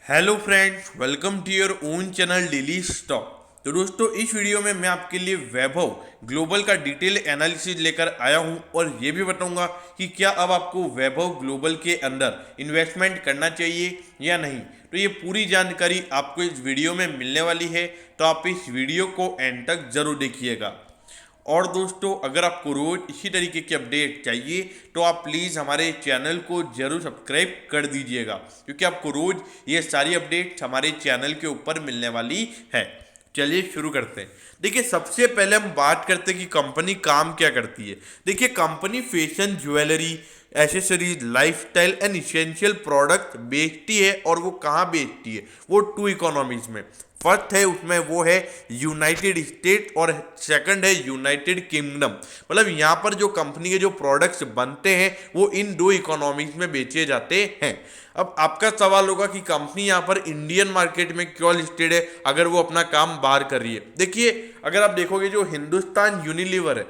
Hello friends, welcome to your own channel daily stock. तो दोस्तों, इस वीडियो में मैं आपके लिए वैभव ग्लोबल का डिटेल एनालिसिस लेकर आया हूं और ये भी बताऊंगा कि क्या अब आपको वैभव ग्लोबल के अंदर इन्वेस्टमेंट करना चाहिए या नहीं। तो ये पूरी जानकारी आपको इस वीडियो में मिलने वाली है, तो आप इस वीडियो को एंड तक जरूर देखिएगा। और दोस्तों, अगर आपको रोज इसी तरीके की अपडेट चाहिए तो आप प्लीज़ हमारे चैनल को जरूर सब्सक्राइब कर दीजिएगा, क्योंकि आपको रोज ये सारी अपडेट्स हमारे चैनल के ऊपर मिलने वाली है। चलिए शुरू करते हैं। देखिए, सबसे पहले हम बात करते हैं कि कंपनी काम क्या करती है। देखिए, company fashion, jewellery, accessories, lifestyle and essential product बेचती है। और वो कहाँ बेचती है? वो टू इकोनॉमीज में। फर्स्ट है उसमें वो है यूनाइटेड स्टेट और सेकंड है यूनाइटेड किंगडम। मतलब यहाँ पर जो कंपनी के जो प्रोडक्ट्स बनते हैं वो इन दो इकोनॉमीज में बेचे जाते हैं। अब आपका सवाल होगा कि कंपनी यहाँ पर इंडियन मार्केट में क्यों लिस्टेड है अगर वो अपना काम बाहर कर रही है। देखिए, अगर आप देखोगे जो हिंदुस्तान यूनिलीवर है,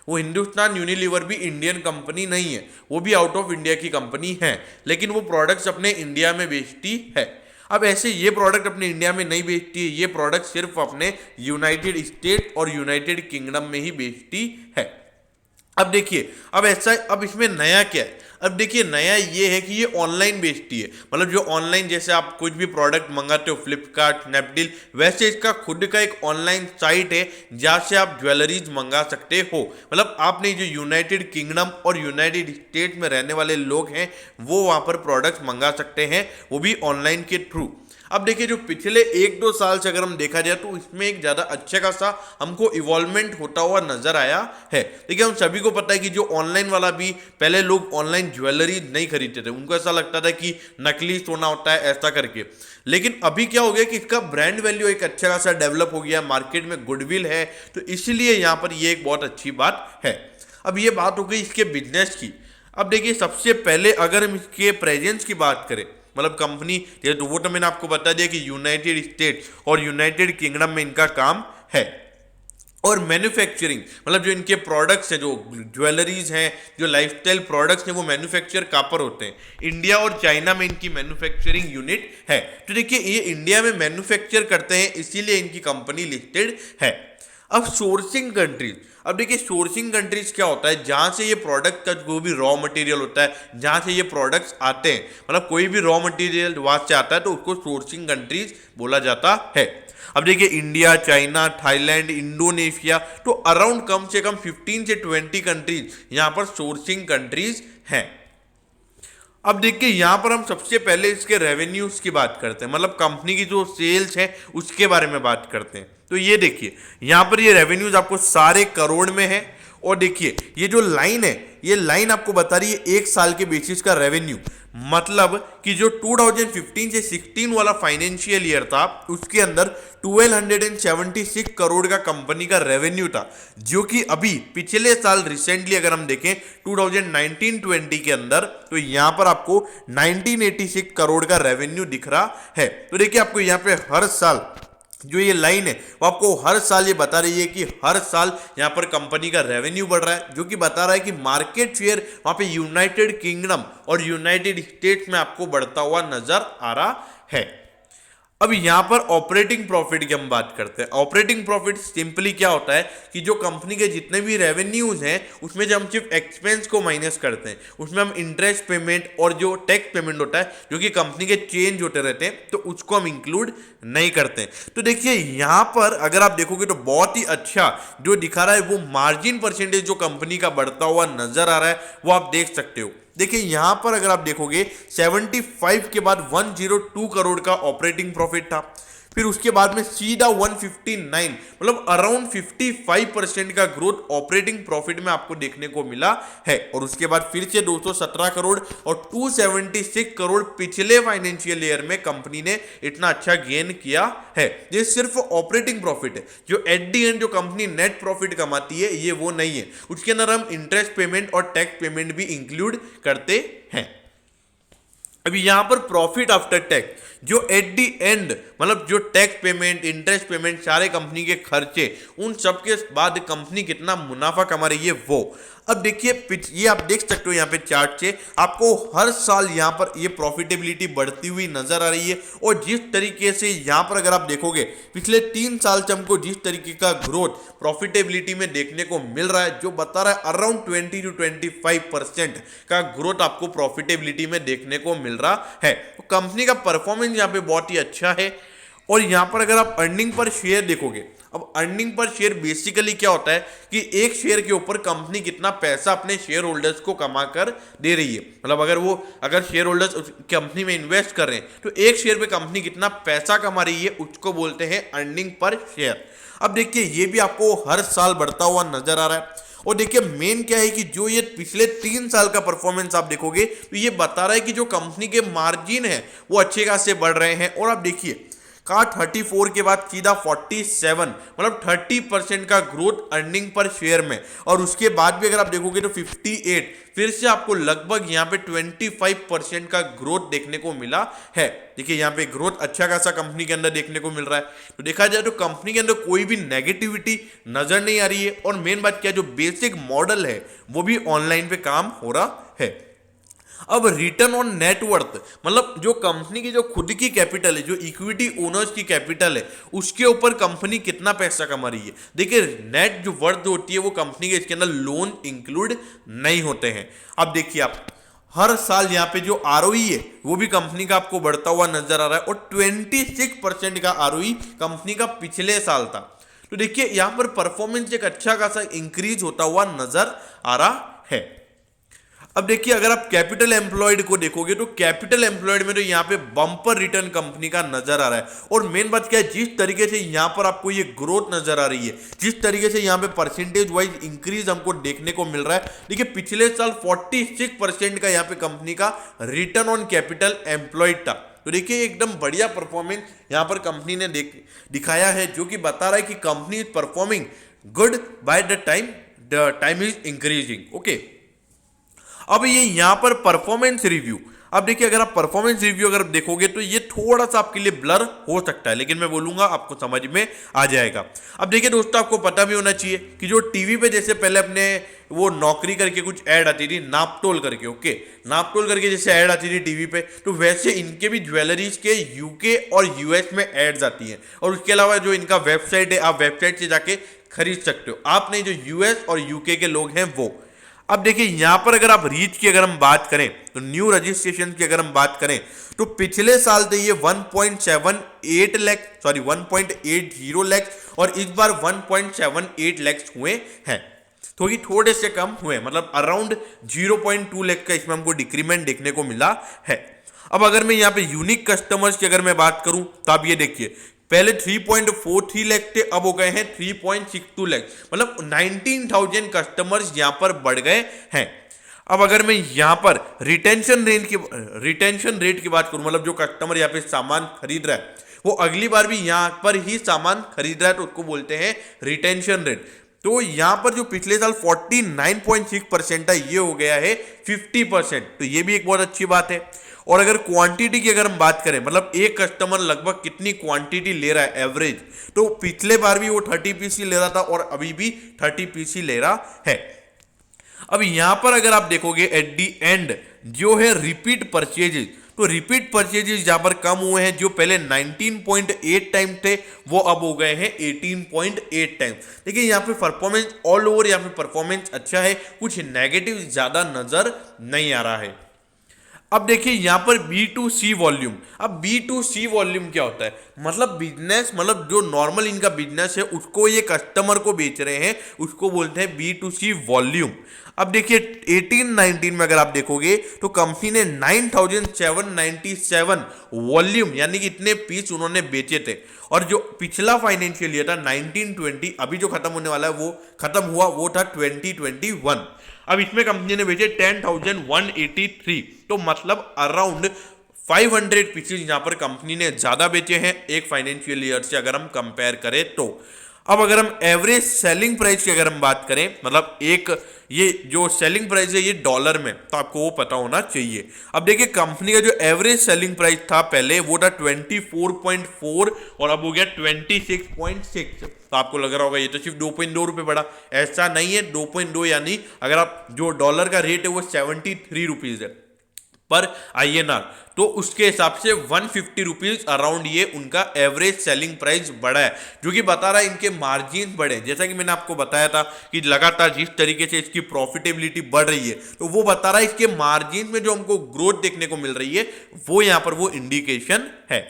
वो हिंदुस्तान यूनिलीवर भी इंडियन कंपनी नहीं है, वो भी आउट ऑफ इंडिया की कंपनी है, लेकिन वो प्रोडक्ट्स अपने इंडिया में बेचती है। अब ऐसे ये प्रोडक्ट अपने इंडिया में नहीं बेचती है, ये प्रोडक्ट सिर्फ अपने यूनाइटेड स्टेट और यूनाइटेड किंगडम में ही बेचती है। अब देखिए, अब इसमें नया क्या है? अब देखिए, नया ये है कि ये ऑनलाइन बेचती है। मतलब जो ऑनलाइन, जैसे आप कुछ भी प्रोडक्ट मंगाते हो फ्लिपकार्ट, स्नैपडील, वैसे इसका खुद का एक ऑनलाइन साइट है जहाँ से आप ज्वेलरीज मंगा सकते हो। मतलब आपने जो यूनाइटेड किंगडम और यूनाइटेड स्टेट में रहने वाले लोग हैं वो वहाँ पर प्रोडक्ट्स मंगा सकते हैं, वो भी ऑनलाइन के थ्रू। अब देखिए, जो पिछले 1-2 साल से अगर हम देखा जाए तो इसमें एक ज़्यादा अच्छा खासा हमको इवॉल्वमेंट होता हुआ नजर आया है। देखिए, हम सभी को पता है कि जो ऑनलाइन वाला भी, पहले लोग ऑनलाइन ज्वेलरी नहीं खरीदते थे, उनको ऐसा लगता था कि नकली सोना होता है ऐसा करके। लेकिन अभी क्या हो गया कि इसका ब्रांड वैल्यू एक अच्छा खासा डेवलप हो गया, मार्केट में गुडविल है, तो इसलिए यहाँ पर ये एक बहुत अच्छी बात है। अब ये बात हो गई इसके बिजनेस की। अब देखिए, सबसे पहले अगर हम इसके प्रेजेंस की बात करें, मतलब कंपनी, तो वो तो मैंने आपको बता दिया कि यूनाइटेड स्टेट और यूनाइटेड किंगडम में इनका काम है। और मैन्युफैक्चरिंग, मतलब जो इनके प्रोडक्ट्स हैं, जो ज्वेलरीज हैं, जो लाइफस्टाइल प्रोडक्ट्स हैं, वो मैन्युफैक्चर कहाँ पर होते हैं? इंडिया और चाइना में इनकी मैन्युफैक्चरिंग यूनिट है। तो देखिए, ये इंडिया में मैन्युफैक्चर करते हैं, इसीलिए इनकी कंपनी लिस्टेड है। अब सोर्सिंग कंट्रीज, अब देखिए सोर्सिंग कंट्रीज क्या होता है? जहां से ये प्रोडक्ट का जो भी रॉ मटेरियल होता है, जहां से ये प्रोडक्ट्स आते हैं, मतलब कोई भी रॉ मटेरियल वहां से आता है तो उसको सोर्सिंग कंट्रीज बोला जाता है। अब देखिए, इंडिया, चाइना, थाईलैंड, इंडोनेशिया, तो अराउंड कम से कम 15 से 20 कंट्रीज यहां पर सोर्सिंग कंट्रीज हैं। अब देखिए, यहां पर हम सबसे पहले इसके रेवेन्यूज की बात करते हैं, मतलब कंपनी की जो सेल्स है उसके बारे में बात करते हैं। तो ये देखिए, यहां पर ये रेवेन्यूज आपको सारे करोड़ में है। और देखिए, ये जो लाइन है, ये लाइन आपको बता रही है एक साल के बेसिस का रेवेन्यू। मतलब कि जो 2015 से 16 वाला फाइनेंशियल ईयर था उसके अंदर 1276 करोड़ का कंपनी का रेवेन्यू था, जो कि अभी पिछले साल रिसेंटली अगर हम देखें 2019-20 के अंदर, तो यहां पर आपको 1986 करोड़ का रेवेन्यू दिख रहा है। तो देखिए, आपको यहां पे हर साल जो ये लाइन है वो आपको हर साल ये बता रही है कि हर साल यहाँ पर कंपनी का रेवेन्यू बढ़ रहा है, जो कि बता रहा है कि मार्केट शेयर वहाँ पे यूनाइटेड किंगडम और यूनाइटेड स्टेट्स में आपको बढ़ता हुआ नजर आ रहा है। अब यहां पर ऑपरेटिंग प्रॉफिट की हम बात करते हैं। ऑपरेटिंग प्रॉफिट सिंपली क्या होता है कि जो कंपनी के जितने भी रेवेन्यूज हैं उसमें जब हम सिर्फ एक्सपेंस को माइनस करते हैं, उसमें हम इंटरेस्ट पेमेंट और जो टैक्स पेमेंट होता है जो कि कंपनी के चेंज होते रहते हैं, तो उसको हम इंक्लूड नहीं करते हैं। तो देखिए, यहां पर अगर आप देखोगे तो बहुत ही अच्छा जो दिखा रहा है वो मार्जिन परसेंटेज जो कंपनी का बढ़ता हुआ नजर आ रहा है, वो आप देख सकते हो। देखिए, यहां पर अगर आप देखोगे 75 के बाद 102 करोड़ का ऑपरेटिंग प्रॉफिट था, फिर उसके बाद में सीधा 159, मतलब अराउंड 55% का ग्रोथ ऑपरेटिंग प्रॉफिट में आपको देखने को मिला है। और उसके बाद फिर से 217 करोड़ और 276 करोड़ पिछले फाइनेंशियल ईयर में कंपनी ने इतना अच्छा गेन किया है। ये सिर्फ ऑपरेटिंग प्रॉफिट है, जो एट दी एंड जो कंपनी नेट प्रॉफिट कमाती है ये वो नहीं है। उसके अंदर हम इंटरेस्ट पेमेंट और टैक्स पेमेंट भी इंक्लूड करते हैं। अभी यहां पर प्रॉफिट आफ्टर टैक्स जो एट दी एंड, मतलब जो टैक्स पेमेंट, इंटरेस्ट पेमेंट, सारे कंपनी के खर्चे, उन सब के बाद कंपनी कितना मुनाफा कमा रही है वो। अब देखिए ये आप देख सकते हो यहाँ पे चार्ट से आपको हर साल यहाँ पर ये प्रॉफिटेबिलिटी बढ़ती हुई नजर आ रही है। और जिस तरीके से यहाँ पर अगर आप देखोगे पिछले 3 साल से हमको जिस तरीके का ग्रोथ प्रॉफिटेबिलिटी में देखने को मिल रहा है, जो बता रहा है अराउंड 20 to 25% का ग्रोथ आपको प्रॉफिटेबिलिटी में देखने को मिल रहा है। तो कंपनी का परफॉर्मेंस यहाँ पे बहुत ही अच्छा है। और यहाँ पर अगर आप अर्निंग पर शेयर देखोगे, अब अर्निंग पर शेयर बेसिकली क्या होता है कि एक शेयर के ऊपर कंपनी कितना पैसा अपने शेयर होल्डर्स को कमा कर दे रही है। मतलब अगर शेयर होल्डर्स कंपनी में इन्वेस्ट कर रहे हैं तो एक शेयर पे कंपनी कितना पैसा कमा रही है उसको बोलते हैं अर्निंग पर शेयर। अब देखिए ये भी आपको हर साल बढ़ता हुआ नजर आ रहा है। और देखिए मेन क्या है कि जो ये पिछले 3 साल का परफॉर्मेंस आप देखोगे तो ये बता रहा है कि जो कंपनी के मार्जिन है वो अच्छे खासे बढ़ रहे हैं। और आप देखिए का 34 के बाद सीधा 47, मतलब 30% का ग्रोथ अर्निंग पर शेयर में। और उसके बाद भी अगर आप देखोगे तो 58, फिर से आपको लगभग यहाँ पे 25% का ग्रोथ देखने को मिला है। देखिए यहाँ पे ग्रोथ अच्छा खासा कंपनी के अंदर देखने को मिल रहा है। तो देखा जाए तो कंपनी के अंदर कोई भी नेगेटिविटी नजर नहीं आ रही है। और मेन बात क्या है, जो बेसिक मॉडल है वो भी ऑनलाइन पे काम हो रहा है। अब रिटर्न ऑन नेटवर्थ, मतलब जो कंपनी की जो खुद की कैपिटल है, जो इक्विटी ओनर्स की कैपिटल है, उसके ऊपर कंपनी कितना पैसा कमा रही है। देखिए नेट जो वर्थ होती है वो कंपनी के इसके अंदर लोन इंक्लूड नहीं होते हैं। अब देखिए आप हर साल यहाँ पे जो आरओई है वो भी कंपनी का आपको बढ़ता हुआ नजर आ रहा है। और 26% का आरओई कंपनी का पिछले साल था। तो देखिए यहाँ पर परफॉर्मेंस एक अच्छा खासा इंक्रीज होता हुआ नजर आ रहा है। अब देखिए अगर आप कैपिटल एम्प्लॉयड को देखोगे तो कैपिटल एम्प्लॉयड में तो यहाँ पे बम्पर रिटर्न कंपनी का नजर आ रहा है। और मेन बात क्या है, जिस तरीके से यहाँ पर आपको ये ग्रोथ नजर आ रही है, जिस तरीके से यहाँ पे परसेंटेज वाइज इंक्रीज हमको देखने को मिल रहा है। देखिए पिछले साल 46% का यहाँ पे कंपनी का रिटर्न ऑन कैपिटल एम्प्लॉयड था। तो देखिए एकदम बढ़िया परफॉर्मेंस यहाँ पर कंपनी ने दिखाया है, जो कि बता रहा है कि company is performing good by the time is increasing. Okay, अब ये यहां पर परफॉर्मेंस रिव्यू, अब देखिए अगर आप परफॉर्मेंस रिव्यू अगर देखोगे तो ये थोड़ा सा आपके लिए ब्लर हो सकता है, लेकिन मैं बोलूंगा आपको समझ में आ जाएगा। अब देखिए दोस्तों आपको पता भी होना चाहिए कि जो टीवी पे जैसे पहले अपने वो नौकरी करके कुछ ऐड आती थी नापतोल करके, ओके नापतोल करके जैसे ऐड आती थी टीवी पे, तो वैसे इनके भी ज्वेलरीज के यूके और यूएस में एड्स आती हैं। और उसके अलावा जो इनका वेबसाइट है, आप वेबसाइट से जाके खरीद सकते हो, आप नहीं जो यूएस और यूके के लोग हैं वो। अब देखिए यहां पर अगर आप रीच की अगर हम बात करें तो न्यू रजिस्ट्रेशन की अगर हम बात करें तो पिछले साल तो ये 1.80 लाख और इस बार 1.78 लाख हुए हैं। तो ये थोड़े से कम हुए, मतलब अराउंड 0.2 लाख का इसमें हमको डिक्रीमेंट देखने को मिला है। अब अगर मैं यहाँ पे यूनिक कस्टमर्स की अगर मैं बात करूं तो आप ये देखिए पहले 3.43 लाख थे, अब हो गए हैं 3.62 लाख, मतलब 19,000 कस्टमर्स यहां पर बढ़ गए हैं। अब अगर मैं यहां पर रिटेंशन रेट की बात करूं, मतलब जो कस्टमर यहाँ पे सामान खरीद रहा है वो अगली बार भी यहां पर ही सामान खरीद रहा है, तो उसको बोलते हैं रिटेंशन रेट। तो यहां पर जो पिछले साल 49.6% था, ये हो गया है 50%, तो ये भी एक बहुत अच्छी बात है। और अगर क्वांटिटी की अगर हम बात करें, मतलब एक कस्टमर लगभग कितनी क्वांटिटी ले रहा है एवरेज, तो पिछले बार भी वो 30 पीसी ले रहा था और अभी भी 30 पीसी ले रहा है। अब यहां पर अगर आप देखोगे एट दी एंड जो है रिपीट परचेजेस, तो रिपीट परचेजेस जहां पर कम हुए हैं, जो पहले 19.8 टाइम थे वो अब हो गए हैं 18.8 टाइम। देखिए यहाँ पे परफॉर्मेंस ऑल ओवर यहाँ पे परफॉर्मेंस अच्छा है, कुछ नेगेटिव ज्यादा नजर नहीं आ रहा है। अब देखिए यहां पर B2C वॉल्यूम, अब B2C वॉल्यूम क्या होता है, मतलब बिजनेस, मतलब जो नॉर्मल इनका बिजनेस है उसको ये कस्टमर को बेच रहे हैं, उसको बोलते हैं B2C वॉल्यूम। अब देखिए 18-19 में अगर आप देखोगे तो कंपनी ने 9,797 वॉल्यूम यानी कि इतने पीस उन्होंने बेचे थे। और जो पिछला फाइनेंशियल ईयर था 1920, अभी जो खत्म होने वाला है वो खत्म हुआ, वो था 2021। अब इसमें कंपनी ने बेचे 10,183, तो मतलब अराउंड 500 पीसेज यहां पर कंपनी ने ज्यादा बेचे हैं एक फाइनेंशियल ईयर से अगर हम कंपेयर करें तो। अब अगर हम एवरेज सेलिंग प्राइस की अगर हम बात करें, मतलब एक ये जो सेलिंग प्राइस है ये डॉलर में, तो आपको वो पता होना चाहिए। अब देखिए कंपनी का जो एवरेज सेलिंग प्राइस था पहले वो था 24.4 और अब हो गया 26.6। तो आपको लग रहा होगा ये तो सिर्फ 2.2 रुपये बढ़ा, ऐसा नहीं है। 2.2 यानी अगर आप जो डॉलर का रेट है वो 73 रुपीज है पर INR, तो उसके हिसाब से 150 रुपीज अराउंड ये उनका एवरेज सेलिंग प्राइस बढ़ा है, जो कि बता रहा है इनके मार्जिन बढ़े। जैसा कि मैंने आपको बताया था कि लगातार जिस तरीके से इसकी प्रॉफिटेबिलिटी बढ़ रही है, तो वो बता रहा है इसके मार्जिन में जो हमको ग्रोथ देखने को मिल रही है वो यहां पर वो इंडिकेशन है।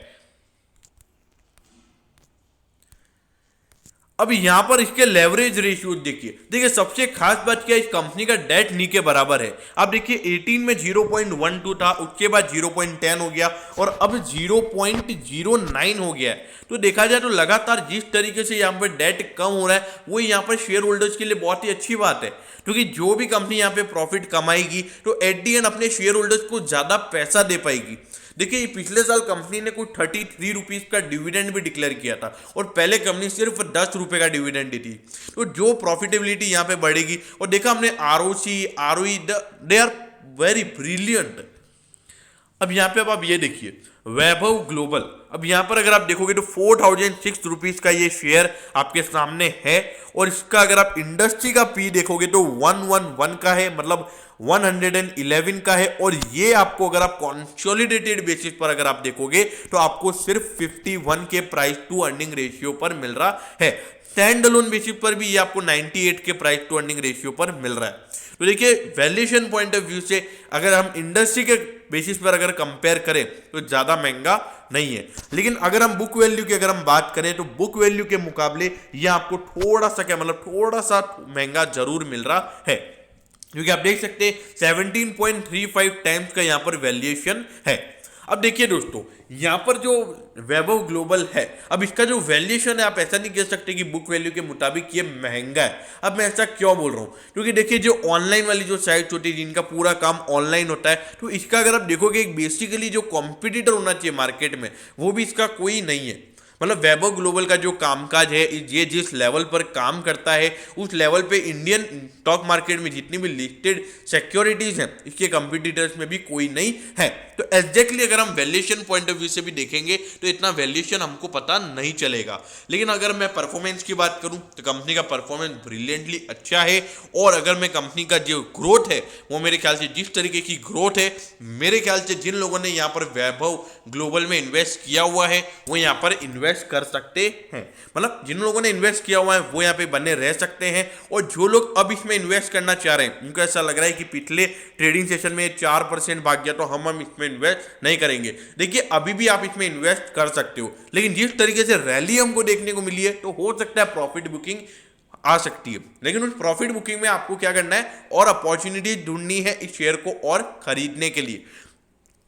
अब यहां पर इसके लेवरेज रेशियो देखिए सबसे खास बात क्या है, इस कंपनी का डेट नी के बराबर है। अब देखिए 18 में 0.12 था, उसके बाद 0.10 हो गया और अब 0.09 हो गया है। तो देखा जाए तो लगातार जिस तरीके से यहाँ पे डेट कम हो रहा है वो यहाँ पर शेयर होल्डर्स के लिए बहुत ही अच्छी बात है, क्योंकि जो भी कंपनी यहाँ पे प्रॉफिट कमाएगी तो एट दी एंड अपने शेयर होल्डर्स को ज्यादा पैसा दे पाएगी। देखिए पिछले साल कंपनी ने कुछ 33 रुपीज का डिविडेंड भी डिक्लेयर किया था और पहले कंपनी सिर्फ 10 रुपए का डिविडेंड दी थी। तो जो प्रॉफिटेबिलिटी यहाँ पे बढ़ेगी, और देखा हमने ROC ROE they are very brilliant. अब यहाँ पे अब आप ये देखिए वैभव ग्लोबल, अब यहाँ पर अगर आप देखोगे तो 4006 रुपीज का ये शेयर आपके सामने है और इसका अगर आप इंडस्ट्री का पी देखोगे तो 111 का है, मतलब 111 का है। और ये आपको अगर आप कंसोलिडेटेड बेसिस पर अगर आप देखोगे तो आपको सिर्फ 51 के प्राइस टू अर्निंग रेशियो पर मिल रहा है। स्टैंड अलोन बेसिस पर भी ये आपको 98 के प्राइस टू अर्निंग रेशियो पर मिल रहा है। तो देखिए वैल्यूएशन पॉइंट ऑफ व्यू से अगर हम इंडस्ट्री के बेसिस पर अगर कंपेयर करें तो ज्यादा महंगा नहीं है, लेकिन अगर हम बुक वैल्यू की अगर हम बात करें तो बुक वैल्यू के मुकाबले ये आपको थोड़ा सा क्या मतलब थोड़ा सा महंगा जरूर मिल रहा है, क्योंकि आप देख सकते हैं 17.35 टाइम्स का यहां पर वैल्यूएशन है। अब देखिए दोस्तों यहां पर जो वैभव ग्लोबल है, अब इसका जो वैल्यूएशन है आप ऐसा नहीं कह सकते कि बुक वैल्यू के मुताबिक ये महंगा है। अब मैं ऐसा क्यों बोल रहा हूं, क्योंकि देखिए जो ऑनलाइन वाली जो साइट होती है जिनका पूरा काम ऑनलाइन होता है, तो इसका अगर आप देखोगे एक बेसिकली जो कॉम्पिटिटर होना चाहिए मार्केट में वो भी इसका कोई नहीं है। मतलब वैभव ग्लोबल का जो कामकाज है, ये जिस लेवल पर काम करता है उस लेवल पे इंडियन स्टॉक मार्केट में जितनी भी लिस्टेड सिक्योरिटीज हैं इसके कंपटीटर्स में भी कोई नहीं है। तो एग्जैक्टली अगर हम वैल्यूएशन पॉइंट ऑफ व्यू से भी देखेंगे तो इतना वैल्यूएशन हमको पता नहीं चलेगा। लेकिन अगर मैं परफॉर्मेंस की बात करूं तो कंपनी का परफॉर्मेंस ब्रिलियंटली अच्छा है, और अगर मैं कंपनी का जो ग्रोथ है वो मेरे ख्याल से जिस तरीके की ग्रोथ है, मेरे ख्याल से जिन लोगों ने यहाँ पर वैभव ग्लोबल में इन्वेस्ट किया हुआ है वो यहाँ पर इन्वेस्ट कर सकते हैं। मतलब जिन लोगों ने इन्वेस्ट किया हुआ है वो यहाँ पे बने रह सकते हैं, और जो लोग अब इसमें इन्वेस्ट करना चाह रहे हैं उनको ऐसा लग रहा है कि पिछले ट्रेडिंग सेशन में 4% भाग गया तो हम इसमें इन्वेस्ट नहीं करेंगे। देखिए अभी भी आप इसमें इन्वेस्ट कर सकते हो, लेकिन जिस तरीके से रैली हमको देखने को मिली है तो हो सकता है प्रॉफिट बुकिंग आ सकती है। लेकिन उस प्रॉफिट बुकिंग में आपको क्या करना है और अपॉर्चुनिटी ढूंढनी है इस शेयर को और खरीदने के लिए,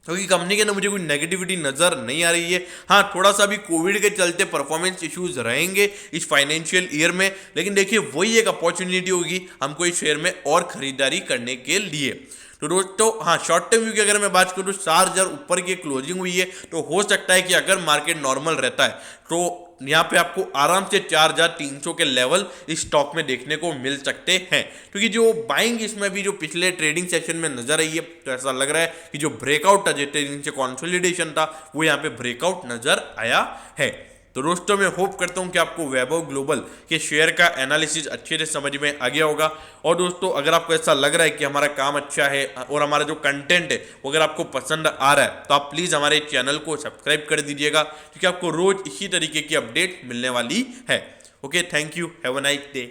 क्योंकि कंपनी के अंदर मुझे कोई नेगेटिविटी नजर नहीं आ रही है। हाँ थोड़ा सा भी कोविड के चलते परफॉर्मेंस इश्यूज रहेंगे इस फाइनेंशियल ईयर में, लेकिन देखिए वही एक अपॉर्चुनिटी होगी हमको इस शेयर में और खरीदारी करने के लिए। तो दोस्तों हाँ शॉर्ट टर्म व्यू की अगर मैं बात करूँ 4000 ऊपर की क्लोजिंग हुई है, तो हो सकता है कि अगर मार्केट नॉर्मल रहता है तो यहाँ पे आपको आराम से 4300 के लेवल इस स्टॉक में देखने को मिल सकते हैं, क्योंकि जो बाइंग इसमें भी जो पिछले ट्रेडिंग सेशन में नजर आई है तो ऐसा लग रहा है कि जो ब्रेकआउट था जितने दिन से कॉन्सोलिडेशन था वो यहाँ पे ब्रेकआउट नजर आया है। तो दोस्तों मैं होप करता हूं कि आपको वैभव ग्लोबल के शेयर का एनालिसिस अच्छे से समझ में आ गया होगा। और दोस्तों अगर आपको ऐसा लग रहा है कि हमारा काम अच्छा है और हमारा जो कंटेंट है वो अगर आपको पसंद आ रहा है तो आप प्लीज़ हमारे चैनल को सब्सक्राइब कर दीजिएगा, क्योंकि आपको रोज इसी तरीके की अपडेट मिलने वाली है। Okay thank you, have a nice day.